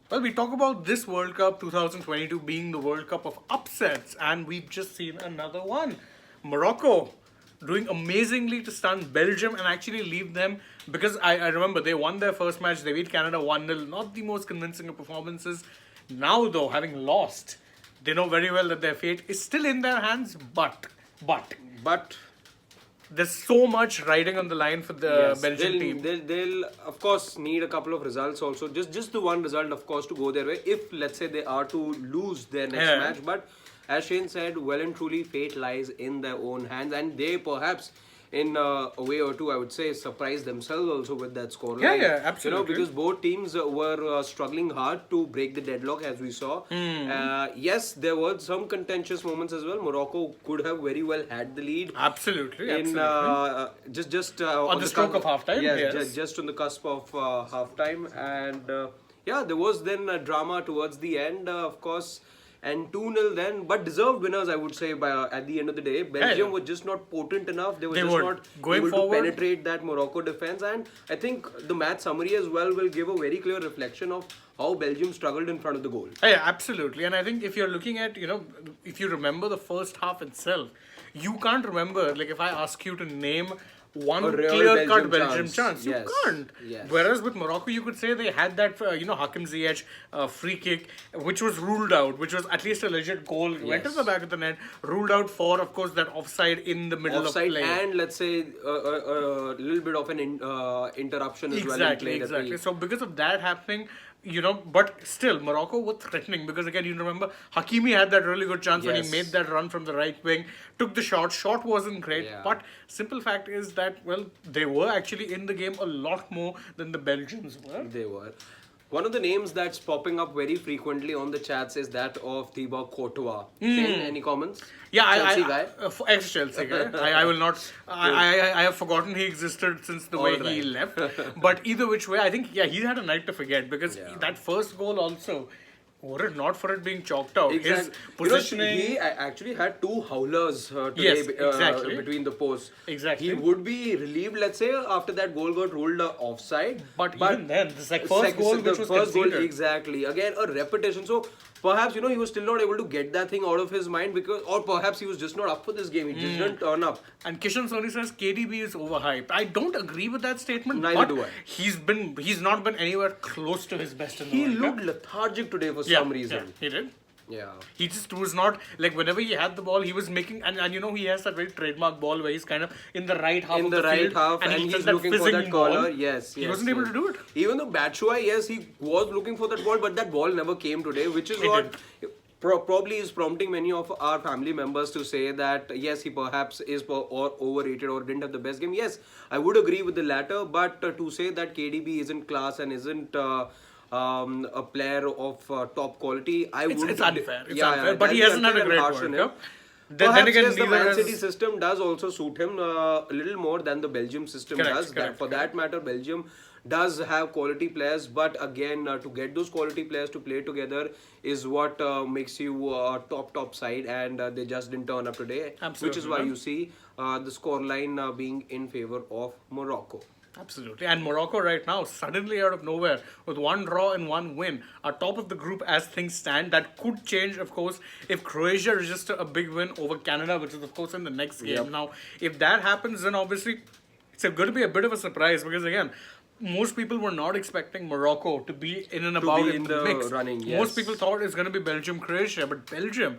Well, we talk about this World Cup 2022 being the World Cup of upsets, and we've just seen another one. Morocco doing amazingly to stun Belgium and actually leave them because I remember they won their first match, they beat Canada 1-0, not the most convincing of performances. Now, though, having lost, they know very well that their fate is still in their hands, but there's so much riding on the line for the Yes, Belgian team. they'll of course need a couple of results also. Just the one result, of course, to go their way. If let's say they are to lose their next Yeah. match, but as Shane said, well and truly, fate lies in their own hands, and they perhaps. In a way or two, I would say, surprise themselves also with that score. Yeah, absolutely. Because both teams were struggling hard to break the deadlock, as we saw. Yes, there were some contentious moments as well. Morocco could have very well had the lead. Absolutely, In just on the stroke of halftime. Yes, Yes. just on the cusp of halftime, and yeah, there was then a drama towards the end, of course, and 2-0 then, but deserved winners, I would say. By at the end of the day, Belgium yeah. was just not potent enough. They were They just weren't. not Going able forward- to penetrate that Morocco defense, and I think the match summary as well will give a very clear reflection of how Belgium struggled in front of the goal. Yeah, absolutely. And I think if you're looking at, if you remember the first half itself, you can't remember, like if I ask you to name one A real clear-cut Belgium Belgium chance. chance, you Yes. can't. Yes. Whereas with Morocco, you could say they had that, Hakim Ziyech free kick, which was ruled out, which was at least a legit goal, went to Yes. the back of the net, ruled out for, of course, that offside in the middle Offside of play. and let's say a little bit of an interruption as well in play. that Exactly. we- So because of that happening, but still Morocco was threatening because again, you remember Hakimi had that really good chance when he Yes. made that run from the right wing, took the shot. Shot wasn't great, Yeah. but simple fact is that they were actually in the game a lot more than the Belgians were. They were. One of the names that's popping up very frequently on the chats is that of Thibaut Courtois. Shane, any comments? Yeah, Chelsea guy? Ex-Chelsea guy. I will not. I have forgotten he existed since the way he left. But either which way, I think he had a night to forget because Yeah. that first goal also, were it not for it being chalked out, his Exactly. positioning. He actually had two howlers today Yes, exactly. between the posts. Exactly. He would be relieved, let's say, after that goal got ruled offside. But even then, this first goal which was first goal, conceded. exactly. Again, a repetition. So perhaps he was still not able to get that thing out of his mind or perhaps he was just not up for this game. He just didn't turn up. And Kishan Soni says KDB is overhyped. I don't agree with that statement. Neither but do I. He's not been anywhere close to his best in the He World looked Cup. lethargic today for Yeah, some reason. Yeah, he did. Yeah. He just was not like whenever he had the ball, he was making and he has that very trademark ball where he's kind of in the right half In of the right field, half, and he he's does that looking for fizzing that ball. corner. Yes, He yes, wasn't able yes. to do it. Even though Batshuayi, yes, he was looking for that ball, but that ball never came today, which is It what probably is prompting many of our family members to say that yes, he perhaps is or overrated or didn't have the best game. Yes, I would agree with the latter, but to say that KDB isn't class and isn't a player of top quality, It's unfair. It's Yeah, unfair. But he that'd hasn't be had a unfair and great harsh World on him. Cup. Then Perhaps again, yes, the neither Man has- City system does also suit him a little more than the Belgium system does. For that matter, Belgium does have quality players, but again, to get those quality players to play together is what makes you a top side, and they just didn't turn up today. Absolutely, Which is why man. you see the scoreline being in favor of Morocco. Absolutely. And Morocco right now, suddenly out of nowhere, with one draw and one win, are top of the group as things stand. That could change, of course, if Croatia register a big win over Canada, which is, of course, in the next game. Yep. Now, if that happens, then obviously it's going to be a bit of a surprise because, again, most people were not expecting Morocco to be in and about be in in the the mix. running, yes. Most people thought it's going to be Belgium-Croatia, but Belgium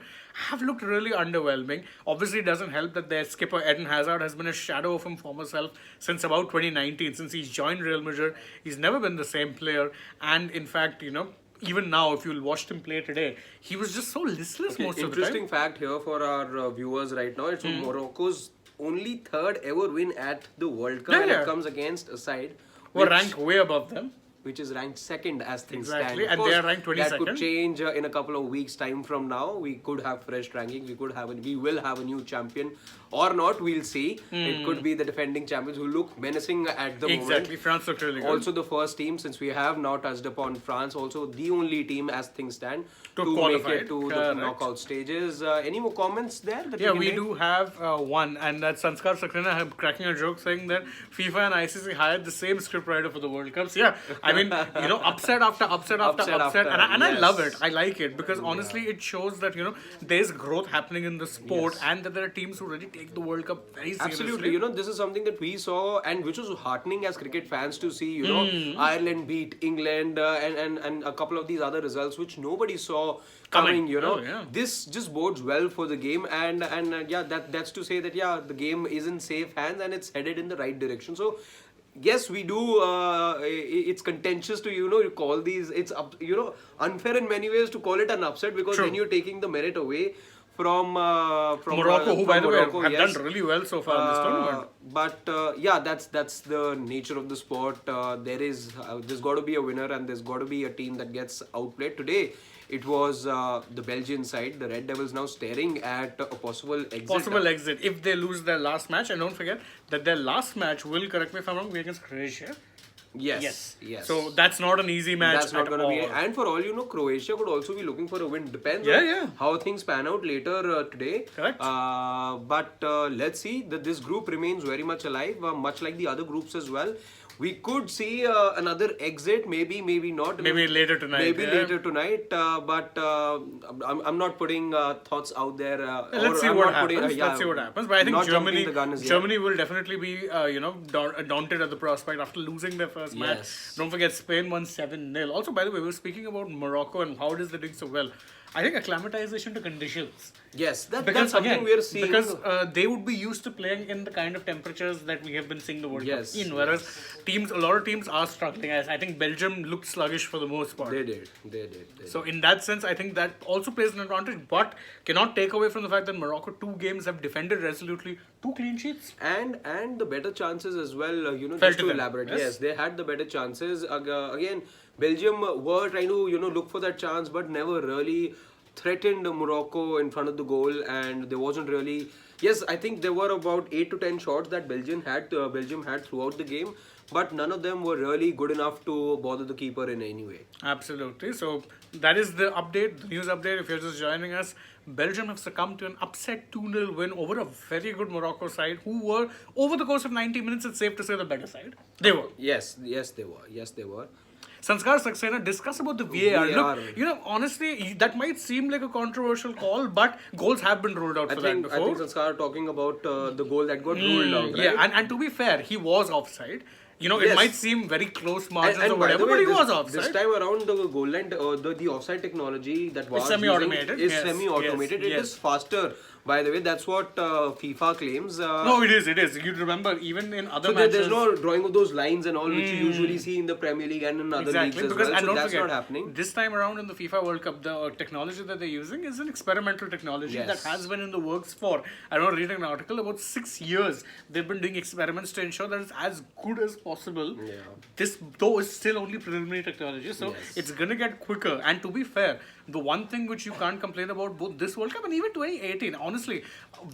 have looked really underwhelming. Obviously, it doesn't help that their skipper Eden Hazard has been a shadow of his former self since about 2019. Since he's joined Real Madrid, he's never been the same player. And in fact, even now, if you watched him play today, he was just so listless most of the time. Interesting fact here for our viewers right now. It's Morocco's only third ever win at the World Cup, and Yeah. it comes against a side We're ranked way above them. which is ranked second as things Exactly, stand. and they are ranked That 22nd. could change in a couple of weeks' time from now. We could have fresh rankings. We will have a new champion or not. We'll see. It could be the defending champions who look menacing at the moment. Exactly, France looked really good. Also, the first team, since we have now touched upon France, also the only team as things stand To make qualify. it to the Correct. knockout stages. Any more comments there? That Yeah, can we make? do have one, and that Sanskar Sakrina have cracking a joke saying that FIFA and ICC hired the same scriptwriter for the World Cups. Yeah, I mean, upset after upset after Upset upset, after, and I love it. yes. I like it because honestly, it shows that there's growth happening in the sport, Yes. and that there are teams who really take the World Cup very seriously. Absolutely, this is something that we saw and which was heartening as cricket fans to see. Ireland beat England and a couple of these other results which nobody saw coming. Oh, yeah. This just bodes well for the game, and yeah, that's to say that the game is in safe hands and it's headed in the right direction. So. Yes, we do. It's contentious to you call these. It's unfair in many ways to call it an upset because True. then you're taking the merit away from Morocco, who from by the way Morocco, have yes. done really well so far in this tournament. But that's the nature of the sport. There's got to be a winner and there's got to be a team that gets outplayed. Today, it was the Belgian side, the Red Devils, now staring at a possible exit. If they lose their last match, and don't forget that their last match will, correct me if I'm wrong, be against Croatia. Yes. So that's not an easy match. That's not at going to be. all. And for all you know, Croatia could also be looking for a win. Depends Yeah. on how things pan out later today. Correct. But let's see that this group remains very much alive, much like the other groups as well. We could see another exit, maybe not. Maybe later tonight. Maybe yeah. later tonight, but I'm not putting thoughts out there. Let's see what happens. Let's see what happens. But I think not jumping the gun as yet. Germany will definitely be, daunted at the prospect after losing their first match. Yes. Don't forget, Spain won 7-0. Also, by the way, we were speaking about Morocco and how it is they're doing so well. I think acclimatization to conditions. Yes, that's Because something again, we're seeing. because they would be used to playing in the kind of temperatures that we have been seeing the World Yes, Cup in, whereas a lot of teams are struggling. I think Belgium looked sluggish for the most part. They did. So in that sense, I think that also plays an advantage, but cannot take away from the fact that Morocco 2 games have defended resolutely, 2 clean sheets. And the better chances as well, Fell just to to them, elaborate. yes. Yes, they had the better chances. Again, Belgium were trying to, look for that chance, but never really threatened Morocco in front of the goal, and there wasn't really. Yes, I think there were about 8 to 10 shots that Belgium had throughout the game, but none of them were really good enough to bother the keeper in any way. Absolutely. So that is the update, the news update. If you're just joining us, Belgium have succumbed to an upset 2-0 win over a very good Morocco side, who were, over the course of 90 minutes, it's safe to say the better side. They were. Yes, they were. Sanskar Saxena, discuss about the VAR. VAR. Look, honestly, that might seem like a controversial call, but goals have been ruled out for that before. I think Sanskar talking about the goal that got ruled out, right? Yeah, and to be fair, he was offside. It Yes. might seem very close margins And or by the whatever, way, but he was offside. This time around, the goal line, the offside technology that was semi-automated, is yes, semi-automated. yes, It yes. is faster. By the way, that's what FIFA claims. No, it is. You remember, even in other So matches... there's no drawing of those lines and all, which you usually see in the Premier League and in other leagues as because, well. and So don't that's forget, not happening. this time around in the FIFA World Cup, the technology that they're using is an experimental technology Yes. that has been in the works for, I don't know, reading an article, about 6 years. They've been doing experiments to ensure that it's as good as possible. Yeah. This, though, is still only preliminary technology, so Yes. it's going to get quicker. And to be fair, the one thing which you can't complain about both this World Cup and even 2018, honestly,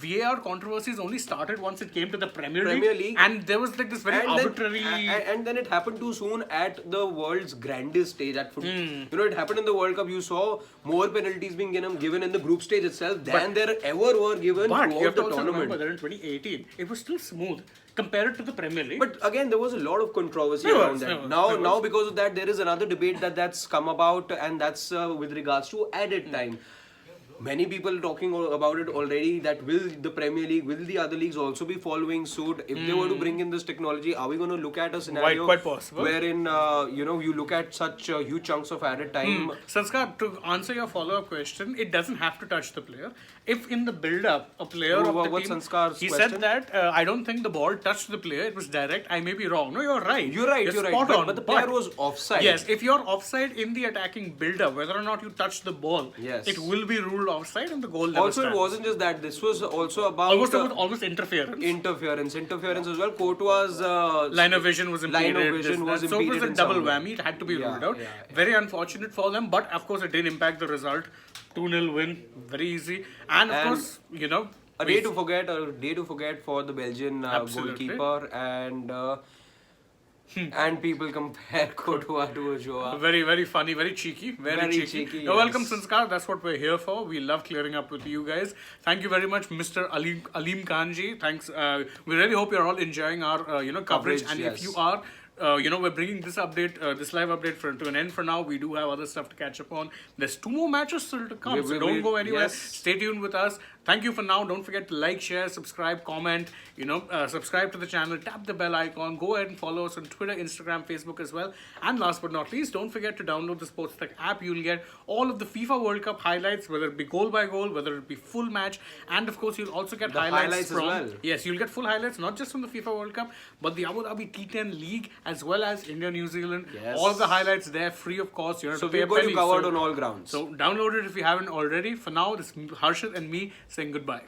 VAR controversies only started once it came to the Premier League, and there was like this very arbitrary... And then it happened too soon at the world's grandest stage at football. Hmm. It happened in the World Cup. You saw more penalties being given in the group stage itself than there ever were given But you throughout have to the also tournament. remember that in 2018, it was still smooth compared to the Premier League. But again, there was a lot of controversy There around was, that. there was, Now, there now was. because of that, there is another debate that's come about, and that's with regards to added time. Many people talking about it already, that will the Premier League, will the other leagues also be following suit? If they were to bring in this technology, are we going to look at a scenario Quite possible. wherein you look at such huge chunks of added time? Sanskar, to answer your follow-up question, it doesn't have to touch the player. If in the build-up, a player of the What's team, Sanskar's he question? said that, I don't think the ball touched the player, it was direct. I may be wrong. No, you're right. You're right. Spot on. But the player was offside. Yes, if you're offside in the attacking build-up, whether or not you touch the ball, Yes. it will be ruled offside and the goal never Also, it stands. wasn't just that. This was also about Almost interference. interference as well. Courtois' Line of vision was impeded. line of vision was So it was impeded a in double some way. whammy. It had to be Yeah, ruled out. yeah. Very unfortunate for them, but of course it didn't impact the result. 2-0 win, very easy. And of And course, A day to forget for the Belgian Absolutely. goalkeeper, and people compare Courtois to Ochoa. very, very funny, very cheeky, very cheeky. You're welcome, yes. Sanskar. That's what we're here for. We love clearing up with you guys. Thank you very much, Mr. Aleem Khanji. Thanks. We really hope you're all enjoying our coverage. Coverage, And yes. if you are, we're bringing this update, this live update to an end for now. We do have other stuff to catch up on. There's 2 more matches still to come, so don't go anywhere. Yes. Stay tuned with us. Thank you for now. Don't forget to like, share, subscribe, comment. Subscribe to the channel. Tap the bell icon. Go ahead and follow us on Twitter, Instagram, Facebook as well. And last but not least, don't forget to download the AajTak app. You'll get all of the FIFA World Cup highlights, whether it be goal by goal, whether it be full match, and of course you'll also get The highlights from as well. Yes, you'll get full highlights not just from the FIFA World Cup, but the Abu Dhabi T10 League as well as India, New Zealand. Yes. All of the highlights there, free of cost. You don't So have to pay we've a got penny. you covered on all grounds. So download it if you haven't already. For now, this is Harshit and me saying goodbye.